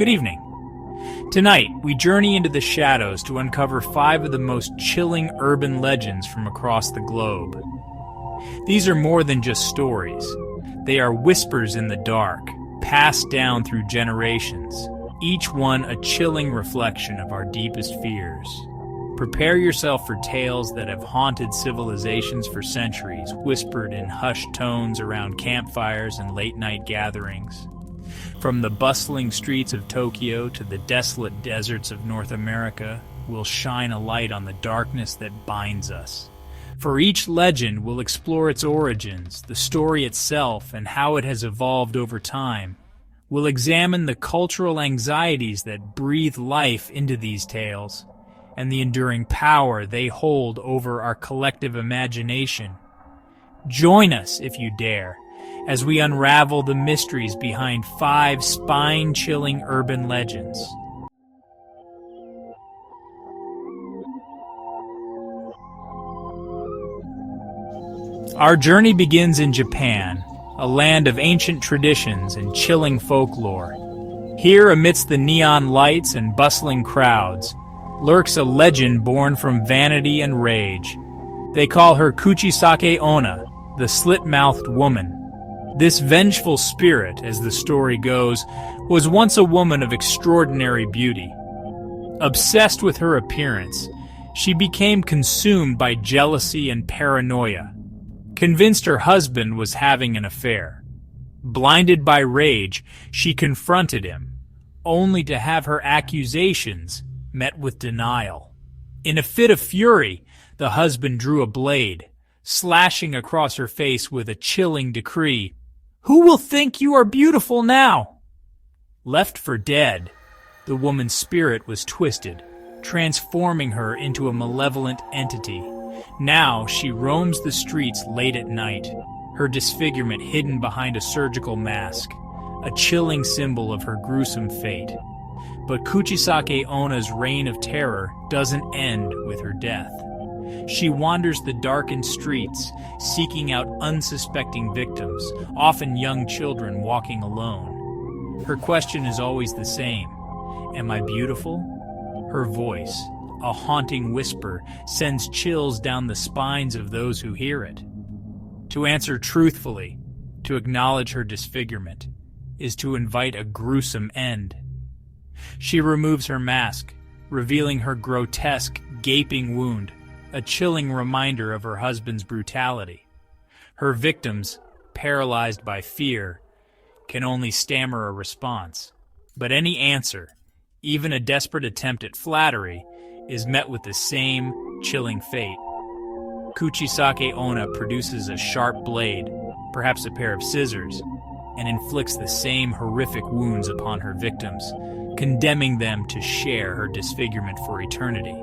Good evening. Tonight, we journey into the shadows to uncover 5 of the most chilling urban legends from across the globe. These are more than just stories. They are whispers in the dark, passed down through generations, each one a chilling reflection of our deepest fears. Prepare yourself for tales that have haunted civilizations for centuries, whispered in hushed tones around campfires and late-night gatherings. From the bustling streets of Tokyo to the desolate deserts of North America, we'll shine a light on the darkness that binds us. For each legend, we'll explore its origins, the story itself, and how it has evolved over time. We'll examine the cultural anxieties that breathe life into these tales, and the enduring power they hold over our collective imagination. Join us, if you dare, as we unravel the mysteries behind 5 spine-chilling urban legends. Our journey begins in Japan, a land of ancient traditions and chilling folklore. Here, amidst the neon lights and bustling crowds, lurks a legend born from vanity and rage. They call her Kuchisake Onna, the Slit-Mouthed Woman. This vengeful spirit, as the story goes, was once a woman of extraordinary beauty. Obsessed with her appearance, she became consumed by jealousy and paranoia, convinced her husband was having an affair. Blinded by rage, she confronted him, only to have her accusations met with denial. In a fit of fury, the husband drew a blade, slashing across her face with a chilling decree, "Who will think you are beautiful now?" Left for dead, the woman's spirit was twisted, transforming her into a malevolent entity. Now she roams the streets late at night, her disfigurement hidden behind a surgical mask, a chilling symbol of her gruesome fate. But Kuchisake Onna's reign of terror doesn't end with her death. She wanders the darkened streets, seeking out unsuspecting victims, often young children walking alone. Her question is always the same: am I beautiful? Her voice, a haunting whisper, sends chills down the spines of those who hear it. To answer truthfully, to acknowledge her disfigurement, is to invite a gruesome end. She removes her mask, revealing her grotesque, gaping wound, a chilling reminder of her husband's brutality. Her victims, paralyzed by fear, can only stammer a response. But any answer, even a desperate attempt at flattery, is met with the same chilling fate. Kuchisake Onna produces a sharp blade, perhaps a pair of scissors, and inflicts the same horrific wounds upon her victims, condemning them to share her disfigurement for eternity.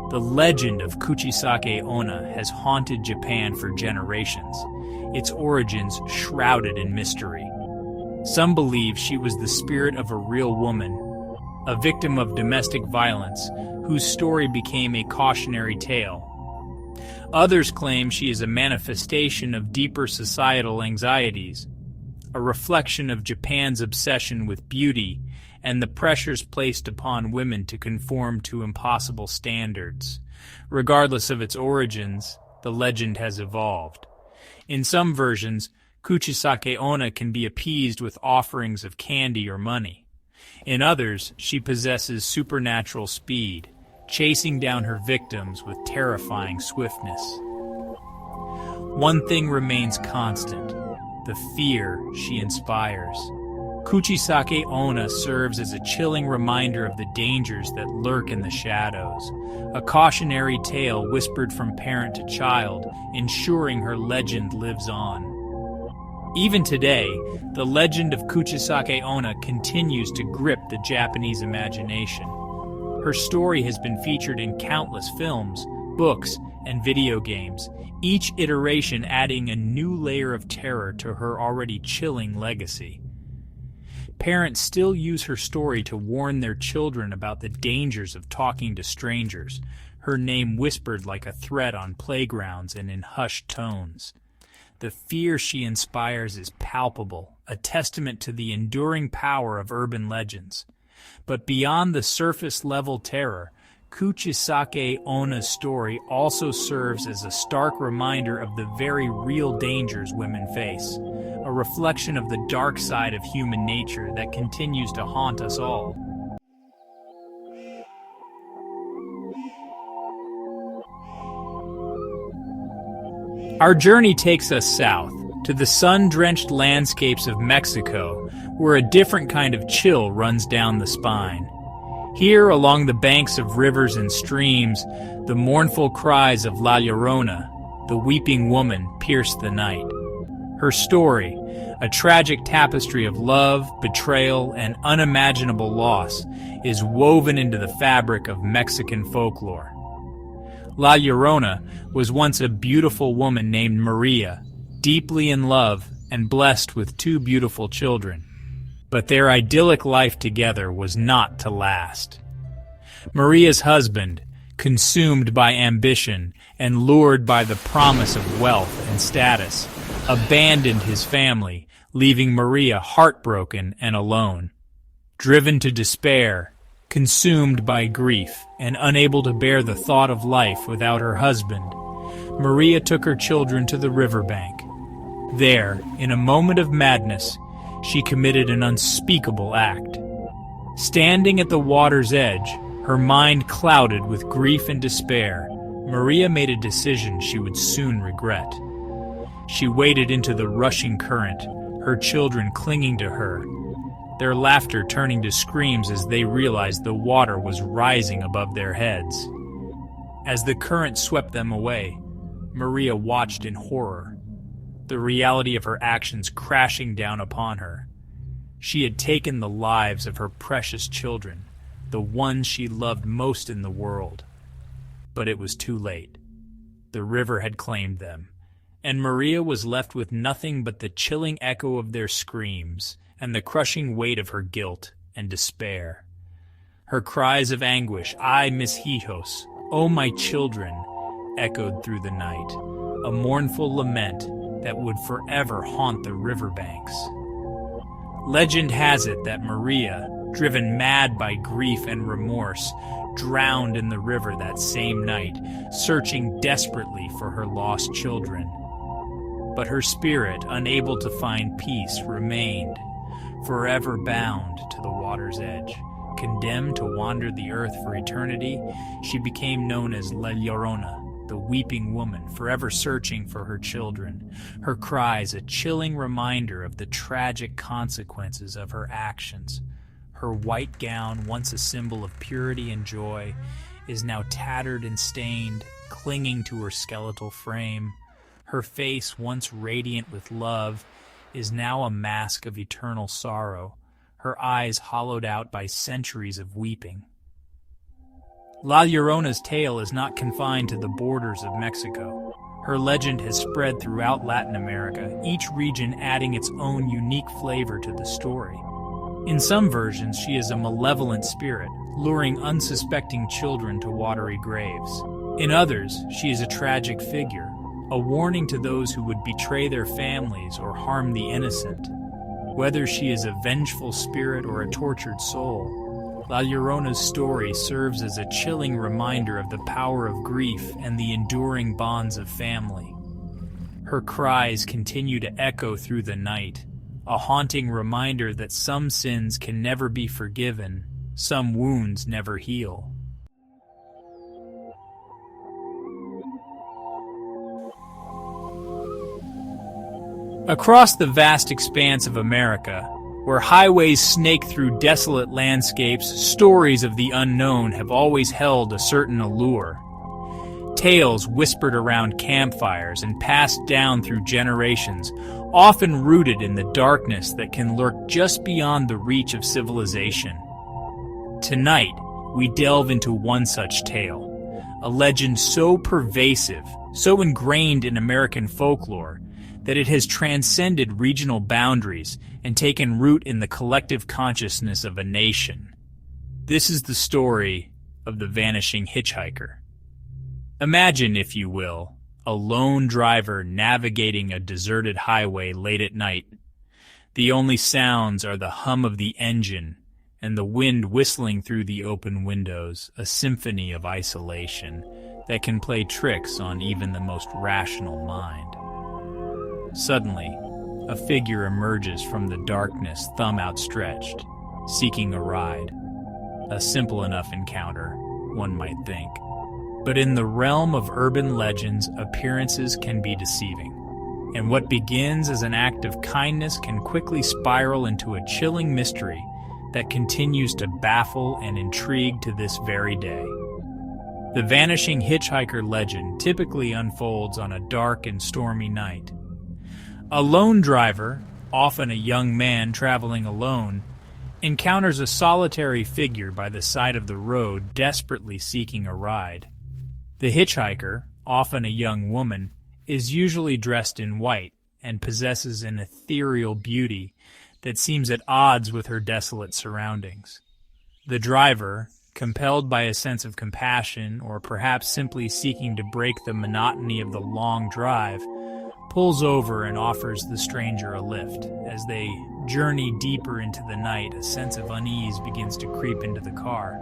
The legend of Kuchisake Onna has haunted Japan for generations, its origins shrouded in mystery. Some believe she was the spirit of a real woman, a victim of domestic violence, whose story became a cautionary tale. Others claim she is a manifestation of deeper societal anxieties, a reflection of Japan's obsession with beauty and the pressures placed upon women to conform to impossible standards. Regardless of its origins, the legend has evolved. In some versions, Kuchisake Onna can be appeased with offerings of candy or money. In others, she possesses supernatural speed, chasing down her victims with terrifying swiftness. One thing remains constant: the fear she inspires. Kuchisake Onna serves as a chilling reminder of the dangers that lurk in the shadows, a cautionary tale whispered from parent to child, ensuring her legend lives on. Even today, the legend of Kuchisake Onna continues to grip the Japanese imagination. Her story has been featured in countless films, books, and video games, each iteration adding a new layer of terror to her already chilling legacy. Parents still use her story to warn their children about the dangers of talking to strangers, her name whispered like a threat on playgrounds and in hushed tones. The fear she inspires is palpable, a testament to the enduring power of urban legends. But beyond the surface-level terror, Kuchisake Ona's story also serves as a stark reminder of the very real dangers women face, a reflection of the dark side of human nature that continues to haunt us all. Our journey takes us south, to the sun-drenched landscapes of Mexico, where a different kind of chill runs down the spine. Here, along the banks of rivers and streams, the mournful cries of La Llorona, the weeping woman, pierce the night. Her story, a tragic tapestry of love, betrayal, and unimaginable loss, is woven into the fabric of Mexican folklore. La Llorona was once a beautiful woman named Maria, deeply in love and blessed with 2 beautiful children. But their idyllic life together was not to last. Maria's husband, consumed by ambition and lured by the promise of wealth and status, abandoned his family, leaving Maria heartbroken and alone. Driven to despair, consumed by grief, and unable to bear the thought of life without her husband, Maria took her children to the riverbank. There, in a moment of madness, she committed an unspeakable act. Standing at the water's edge, her mind clouded with grief and despair, Maria made a decision she would soon regret. She waded into the rushing current, her children clinging to her, their laughter turning to screams as they realized the water was rising above their heads. As the current swept them away, Maria watched in horror, the reality of her actions crashing down upon her. She had taken the lives of her precious children, the ones she loved most in the world. But it was too late. The river had claimed them, and Maria was left with nothing but the chilling echo of their screams and the crushing weight of her guilt and despair. Her cries of anguish, "Ay, mis hijos, oh my children," echoed through the night, a mournful lament that would forever haunt the riverbanks. Legend has it that Maria, driven mad by grief and remorse, drowned in the river that same night, searching desperately for her lost children. But her spirit, unable to find peace, remained, forever bound to the water's edge. Condemned to wander the earth for eternity, she became known as La Llorona, the weeping woman, forever searching for her children, her cries a chilling reminder of the tragic consequences of her actions. Her white gown, once a symbol of purity and joy, is now tattered and stained, clinging to her skeletal frame. Her face, once radiant with love, is now a mask of eternal sorrow, her eyes hollowed out by centuries of weeping. La Llorona's tale is not confined to the borders of Mexico. Her legend has spread throughout Latin America, each region adding its own unique flavor to the story. In some versions, she is a malevolent spirit, luring unsuspecting children to watery graves. In others, she is a tragic figure, a warning to those who would betray their families or harm the innocent. Whether she is a vengeful spirit or a tortured soul, La Llorona's story serves as a chilling reminder of the power of grief and the enduring bonds of family. Her cries continue to echo through the night, a haunting reminder that some sins can never be forgiven, some wounds never heal. Across the vast expanse of America, where highways snake through desolate landscapes, stories of the unknown have always held a certain allure. Tales whispered around campfires and passed down through generations, often rooted in the darkness that can lurk just beyond the reach of civilization. Tonight, we delve into one such tale, a legend so pervasive, so ingrained in American folklore, that it has transcended regional boundaries and taken root in the collective consciousness of a nation. This is the story of the Vanishing Hitchhiker. Imagine, if you will, a lone driver navigating a deserted highway late at night. The only sounds are the hum of the engine and the wind whistling through the open windows, a symphony of isolation that can play tricks on even the most rational mind. Suddenly, a figure emerges from the darkness, thumb outstretched, seeking a ride. A simple enough encounter, one might think. But in the realm of urban legends, appearances can be deceiving, and what begins as an act of kindness can quickly spiral into a chilling mystery that continues to baffle and intrigue to this very day. The Vanishing Hitchhiker legend typically unfolds on a dark and stormy night. A lone driver, often a young man traveling alone, encounters a solitary figure by the side of the road desperately seeking a ride. The hitchhiker, often a young woman, is usually dressed in white and possesses an ethereal beauty that seems at odds with her desolate surroundings. The driver, compelled by a sense of compassion or perhaps simply seeking to break the monotony of the long drive, pulls over and offers the stranger a lift. As they journey deeper into the night, a sense of unease begins to creep into the car.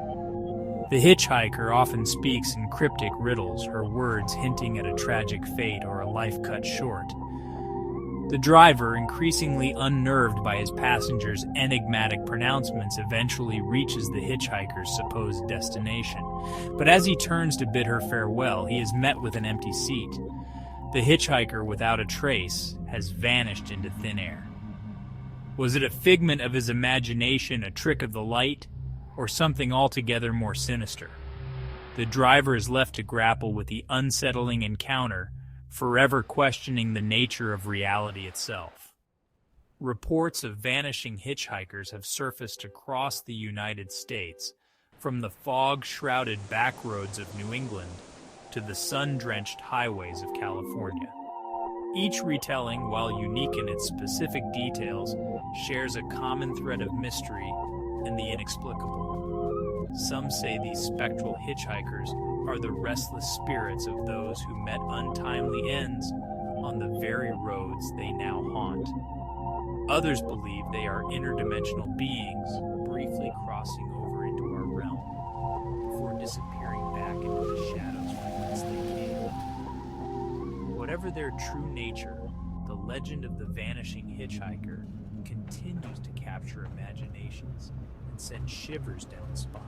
The hitchhiker often speaks in cryptic riddles, her words hinting at a tragic fate or a life cut short. The driver, increasingly unnerved by his passenger's enigmatic pronouncements, eventually reaches the hitchhiker's supposed destination. But as he turns to bid her farewell, he is met with an empty seat. The hitchhiker, without a trace, has vanished into thin air. Was it a figment of his imagination, a trick of the light, or something altogether more sinister? The driver is left to grapple with the unsettling encounter, forever questioning the nature of reality itself. Reports of vanishing hitchhikers have surfaced across the United States, from the fog-shrouded backroads of New England to the sun-drenched highways of California. Each retelling, while unique in its specific details, shares a common thread of mystery and the inexplicable. Some say these spectral hitchhikers are the restless spirits of those who met untimely ends on the very roads they now haunt. Others believe they are interdimensional beings briefly crossing over into our realm before disappearing back into the shadows from whence they came. Whatever their true nature, the legend of the vanishing hitchhiker continues to capture imaginations and send shivers down spines.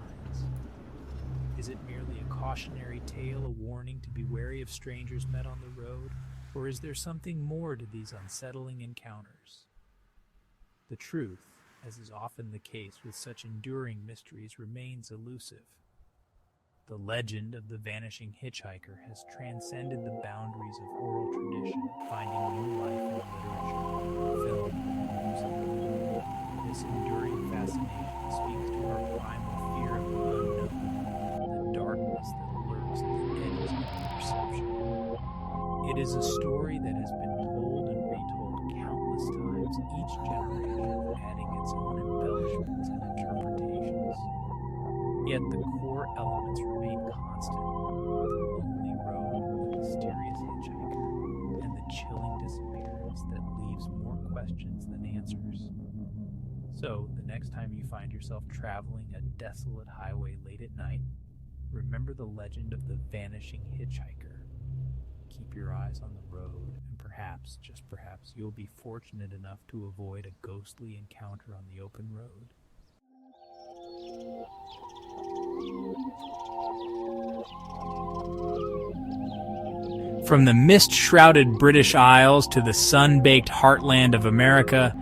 Is it merely a cautionary tale, a warning to be wary of strangers met on the road, or is there something more to these unsettling encounters? The truth, as is often the case with such enduring mysteries, remains elusive. The legend of the vanishing hitchhiker has transcended the boundaries of oral tradition, finding new life in literature, film, and music. This enduring fascination speaks to our primal fear of the unknown, the darkness that lurks at the edges of our perception. It is a story that has been told and retold countless times, each generation adding its own embellishments and interpretations. Yet the core elements remain constant: the lonely road, the mysterious hitchhiker, and the chilling disappearance that leaves more questions than answers. So, the next time you find yourself traveling a desolate highway late at night, remember the legend of the vanishing hitchhiker. Keep your eyes on the road, and perhaps, just perhaps, you'll be fortunate enough to avoid a ghostly encounter on the open road. From the mist-shrouded British Isles to the sun-baked heartland of America,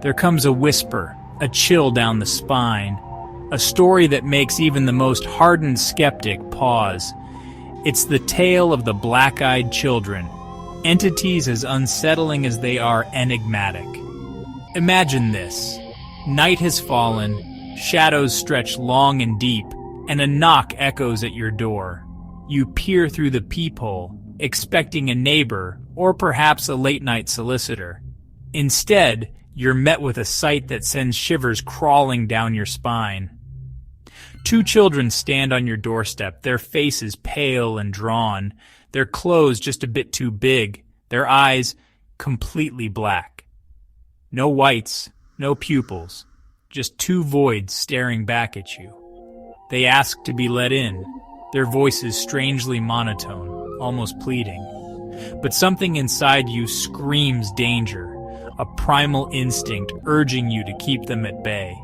there comes a whisper, a chill down the spine, a story that makes even the most hardened skeptic pause. It's the tale of the black-eyed children, entities as unsettling as they are enigmatic. Imagine this. Night has fallen, shadows stretch long and deep, and a knock echoes at your door. You peer through the peephole, expecting a neighbor or perhaps a late-night solicitor. Instead, you're met with a sight that sends shivers crawling down your spine. Two children stand on your doorstep, their faces pale and drawn, their clothes just a bit too big, their eyes completely black. No whites, no pupils, just two voids staring back at you. They ask to be let in, their voices strangely monotone, almost pleading. But something inside you screams danger, a primal instinct urging you to keep them at bay.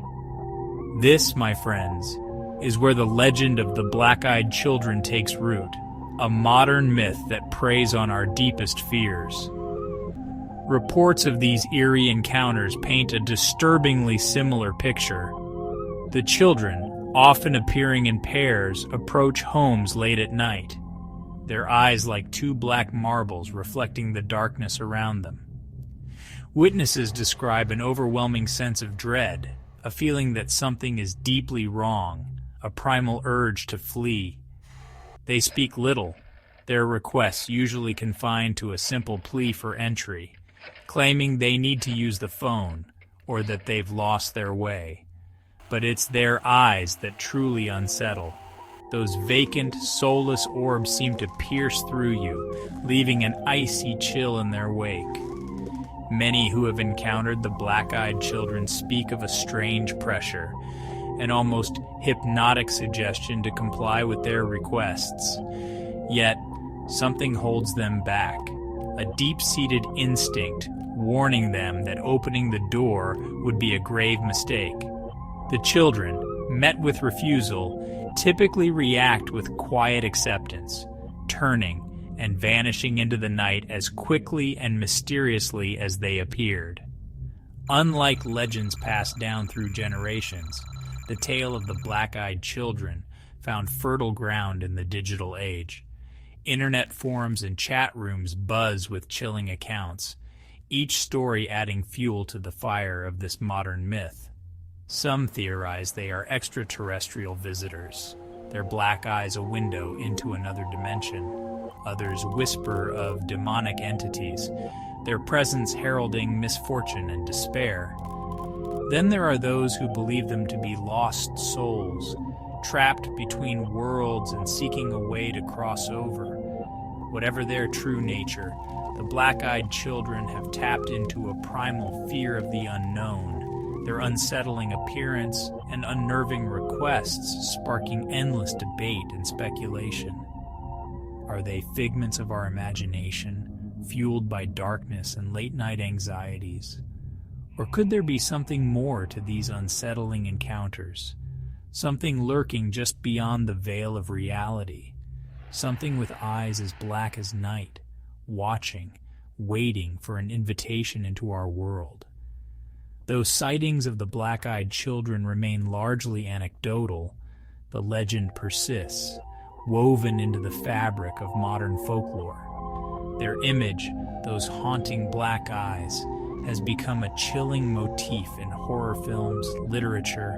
This, my friends, is where the legend of the black-eyed children takes root, a modern myth that preys on our deepest fears. Reports of these eerie encounters paint a disturbingly similar picture. The children, often appearing in pairs, approach homes late at night, their eyes like two black marbles reflecting the darkness around them. Witnesses describe an overwhelming sense of dread, a feeling that something is deeply wrong, a primal urge to flee. They speak little, their requests usually confined to a simple plea for entry, claiming they need to use the phone or that they've lost their way. But it's their eyes that truly unsettle. Those vacant, soulless orbs seem to pierce through you, leaving an icy chill in their wake. Many who have encountered the black-eyed children speak of a strange pressure, an almost hypnotic suggestion to comply with their requests. Yet, something holds them back, a deep-seated instinct warning them that opening the door would be a grave mistake. The children, met with refusal, typically react with quiet acceptance, turning and vanishing into the night as quickly and mysteriously as they appeared. Unlike legends passed down through generations, the tale of the black-eyed children found fertile ground in the digital age. Internet forums and chat rooms buzz with chilling accounts, each story adding fuel to the fire of this modern myth. Some theorize they are extraterrestrial visitors, their black eyes a window into another dimension. Others whisper of demonic entities, their presence heralding misfortune and despair. Then there are those who believe them to be lost souls, trapped between worlds and seeking a way to cross over. Whatever their true nature, the black-eyed children have tapped into a primal fear of the unknown, their unsettling appearance and unnerving requests sparking endless debate and speculation. Are they figments of our imagination, fueled by darkness and late-night anxieties? Or could there be something more to these unsettling encounters? Something lurking just beyond the veil of reality? Something with eyes as black as night, watching, waiting for an invitation into our world? Though sightings of the black-eyed children remain largely anecdotal, the legend persists, woven into the fabric of modern folklore. Their image, those haunting black eyes, has become a chilling motif in horror films, literature,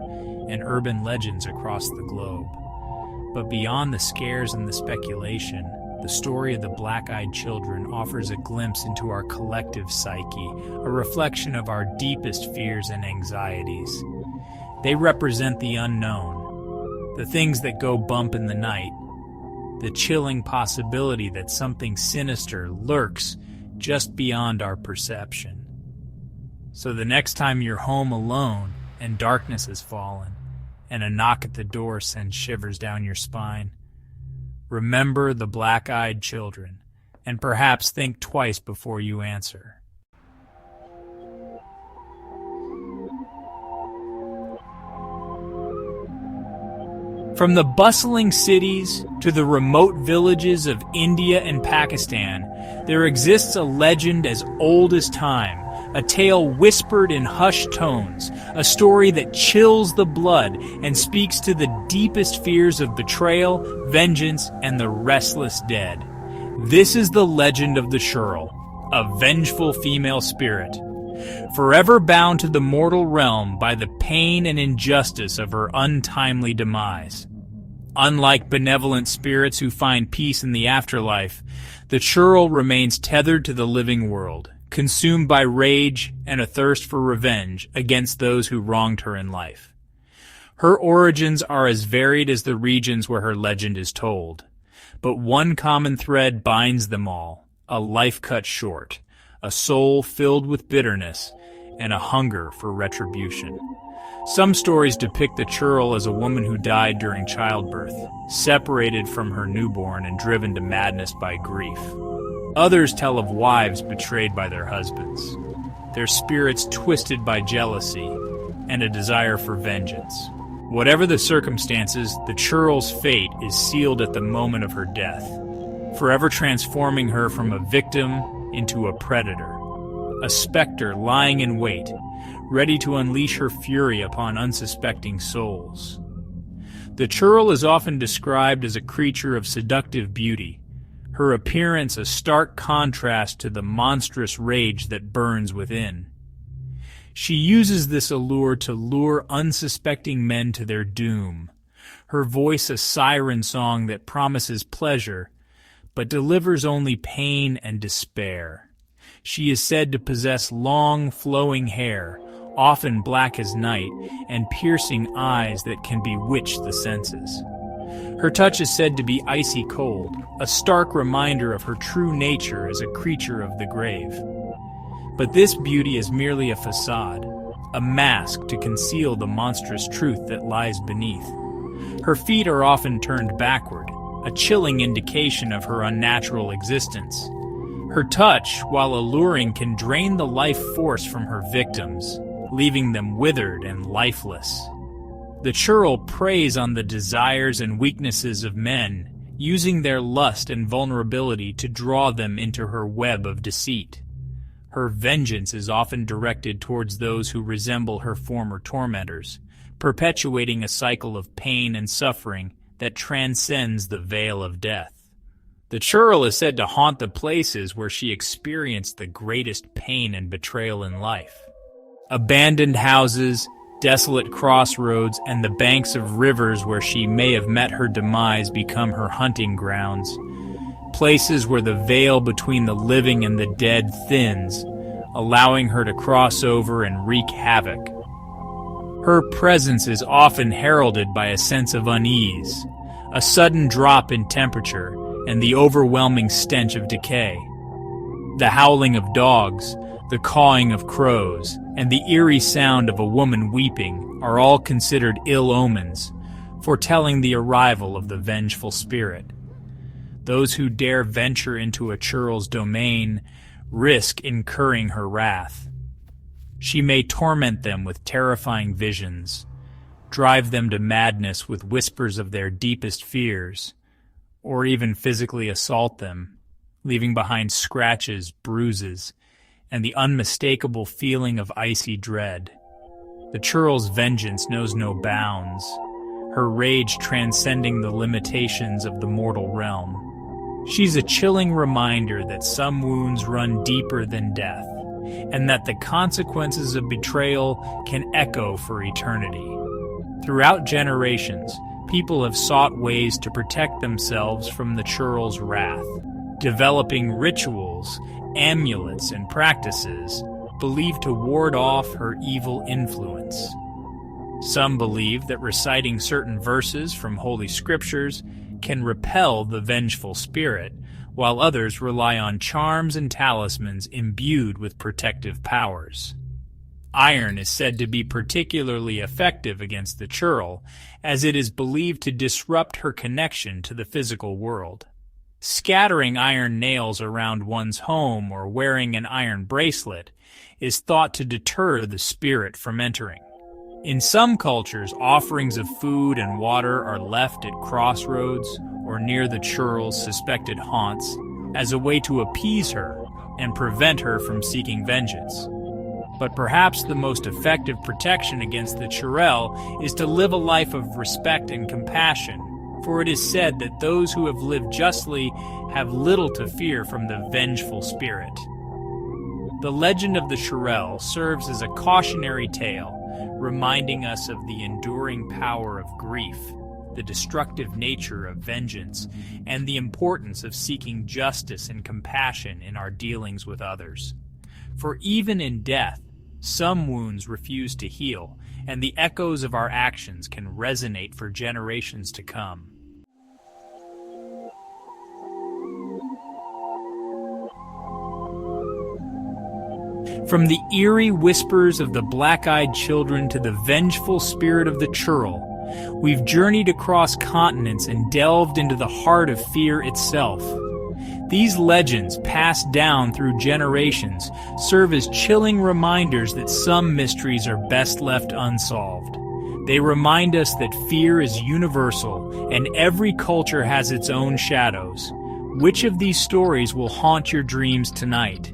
and urban legends across the globe. But beyond the scares and the speculation, the story of the black-eyed children offers a glimpse into our collective psyche, a reflection of our deepest fears and anxieties. They represent the unknown, the things that go bump in the night, the chilling possibility that something sinister lurks just beyond our perception. So the next time you're home alone and darkness has fallen, and a knock at the door sends shivers down your spine, remember the black-eyed children, and perhaps think twice before you answer. From the bustling cities to the remote villages of India and Pakistan, there exists a legend as old as time, a tale whispered in hushed tones, a story that chills the blood and speaks to the deepest fears of betrayal, vengeance, and the restless dead. This is the legend of the Churel, a vengeful female spirit, forever bound to the mortal realm by the pain and injustice of her untimely demise. Unlike benevolent spirits who find peace in the afterlife, the Churel remains tethered to the living world, consumed by rage and a thirst for revenge against those who wronged her in life. Her origins are as varied as the regions where her legend is told, but one common thread binds them all, a life cut short, a soul filled with bitterness, and a hunger for retribution. Some stories depict the Churel as a woman who died during childbirth, separated from her newborn and driven to madness by grief. Others tell of wives betrayed by their husbands, their spirits twisted by jealousy and a desire for vengeance. Whatever the circumstances, the Churel's fate is sealed at the moment of her death, forever transforming her from a victim into a predator, a specter lying in wait, ready to unleash her fury upon unsuspecting souls. The Churel is often described as a creature of seductive beauty, her appearance a stark contrast to the monstrous rage that burns within. She uses this allure to lure unsuspecting men to their doom, her voice a siren song that promises pleasure, but delivers only pain and despair. She is said to possess long, flowing hair, often black as night, and piercing eyes that can bewitch the senses. Her touch is said to be icy cold, a stark reminder of her true nature as a creature of the grave. But this beauty is merely a facade, a mask to conceal the monstrous truth that lies beneath. Her feet are often turned backward, a chilling indication of her unnatural existence. Her touch, while alluring, can drain the life force from her victims, leaving them withered and lifeless. The Churel preys on the desires and weaknesses of men, using their lust and vulnerability to draw them into her web of deceit. Her vengeance is often directed towards those who resemble her former tormentors, perpetuating a cycle of pain and suffering that transcends the veil of death. The Churel is said to haunt the places where she experienced the greatest pain and betrayal in life. Abandoned houses, desolate crossroads, and the banks of rivers where she may have met her demise become her hunting grounds, places where the veil between the living and the dead thins, allowing her to cross over and wreak havoc. Her presence is often heralded by a sense of unease, a sudden drop in temperature, and the overwhelming stench of decay. The howling of dogs, the cawing of crows, and the eerie sound of a woman weeping are all considered ill omens, foretelling the arrival of the vengeful spirit. Those who dare venture into a Churel's domain risk incurring her wrath. She may torment them with terrifying visions, drive them to madness with whispers of their deepest fears, or even physically assault them, leaving behind scratches, bruises, and the unmistakable feeling of icy dread. The Churel's vengeance knows no bounds, her rage transcending the limitations of the mortal realm. She's a chilling reminder that some wounds run deeper than death, and that the consequences of betrayal can echo for eternity. Throughout generations, people have sought ways to protect themselves from the Churel's wrath, developing rituals, amulets, and practices believed to ward off her evil influence. Some believe that reciting certain verses from Holy Scriptures can repel the vengeful spirit, while others rely on charms and talismans imbued with protective powers. Iron is said to be particularly effective against the Churel, as it is believed to disrupt her connection to the physical world. Scattering iron nails around one's home or wearing an iron bracelet is thought to deter the spirit from entering. In some cultures, offerings of food and water are left at crossroads or near the Churel's suspected haunts as a way to appease her and prevent her from seeking vengeance. But perhaps the most effective protection against the Churel is to live a life of respect and compassion, for it is said that those who have lived justly have little to fear from the vengeful spirit. The legend of the Churel serves as a cautionary tale, reminding us of the enduring power of grief, the destructive nature of vengeance, and the importance of seeking justice and compassion in our dealings with others. For even in death, some wounds refuse to heal, and the echoes of our actions can resonate for generations to come. From the eerie whispers of the black-eyed children to the vengeful spirit of the Churel, we've journeyed across continents and delved into the heart of fear itself. These legends, passed down through generations, serve as chilling reminders that some mysteries are best left unsolved. They remind us that fear is universal, and every culture has its own shadows. Which of these stories will haunt your dreams tonight?